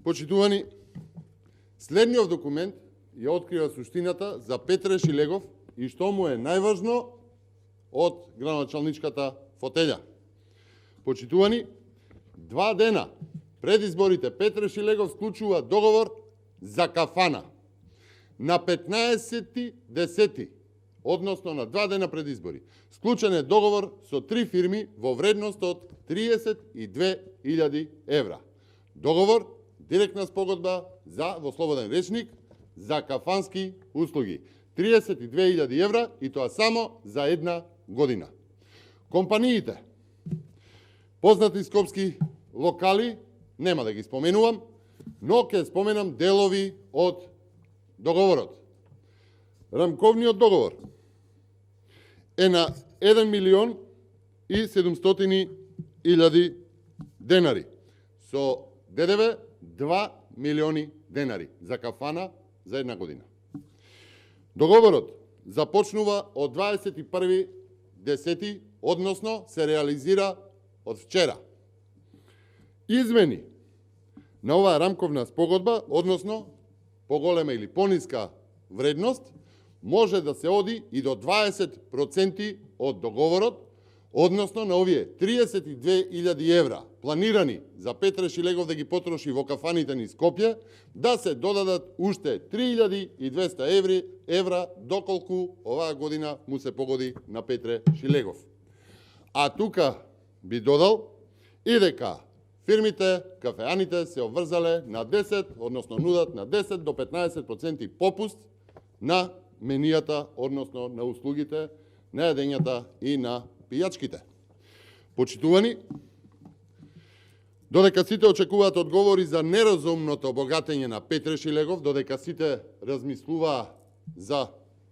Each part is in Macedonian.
Почитувани, следниот документ ја открива суштината за Петре Шилегов и што му е најважно од градоначалничката фотелја. Почитувани, 2 дена пред изборите Петре Шилегов склучува договор за кафана на 15.10, односно на 2 дена пред избори. Склучен е договор со 3 фирми во вредност од 32.000 евра. Договор, директна спогодба во слободен речник за кафански услуги. 32.000 евра и тоа само за 1 година. Компаниите, познати скопски локали, нема да ги споменувам, но ќе споменам делови од договорот. Рамковниот договор е на 1.700.000 денари, со ДДВ 2 милиони денари за кафана за 1 година. Договорот започнува од 21.10, односно се реализира од вчера. Измени на оваа рамковна спогодба, односно поголема или пониска вредност, може да се оди и до 20% од договорот, односно на овие 32.000 евра планирани за Петре Шилегов да ги потроши во кафаните ни Скопје, да се додадат уште 3.200 евра доколку оваа година му се погоди на Петре Шилегов. А тука би додал и дека фирмите, кафеаните се обврзале на 10, односно нудат на 10 до 15% попуст на менијата, односно на услугите, на јадењата и на пијачките. Почитувани, додека сите очекуваат одговори за неразумното обогатење на Петре Шилегов, додека сите размислуваа за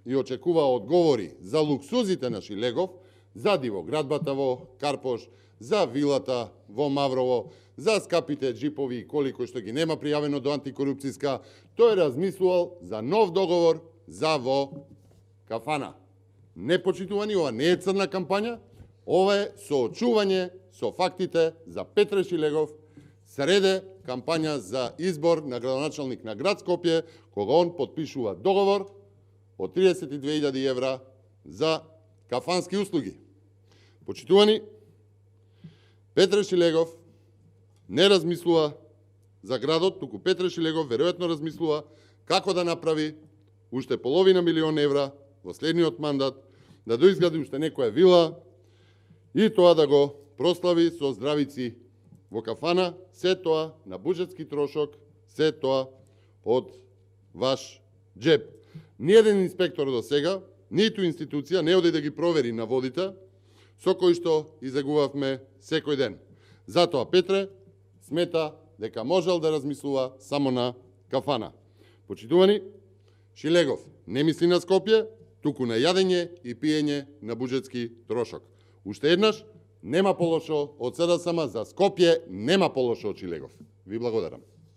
и очекуваа одговори за луксузите на Шилегов, за дивоградбата во Карпош, за вилата во Маврово, за скапите джипови и коли кои што ги нема пријавено до антикорупцијска, тој размислувал за нов договор за во кафана. Не, почитувани, ова не е црна кампања, ова е соочување со фактите за Петре Шилегов среде кампања за избор на градоначалник на град Скопје, кога он подпишува договор од 32.000 евра за кафански услуги. Почитувани, Петре Шилегов не размислува за градот, туку Петре Шилегов веројатно размислува како да направи уште половина милион евра во следниот мандат, да доизгради уште некоја вила и тоа да го прослави со здравици во кафана, се тоа на буџетски трошок, се тоа од ваш джеб. Ниеден инспектор до сега, ниту институција не оди да ги провери на водите, со кои што изагувавме секој ден. Затоа Петре смета дека можел да размислува само на кафана. Почитувани, Шилегов не мисли на Скопје, туку на јадење и пиење на буџетски трошок. Уште еднаш, нема полошо од СДСМ, за Скопје нема полошо од Шилегов. Ви благодарам.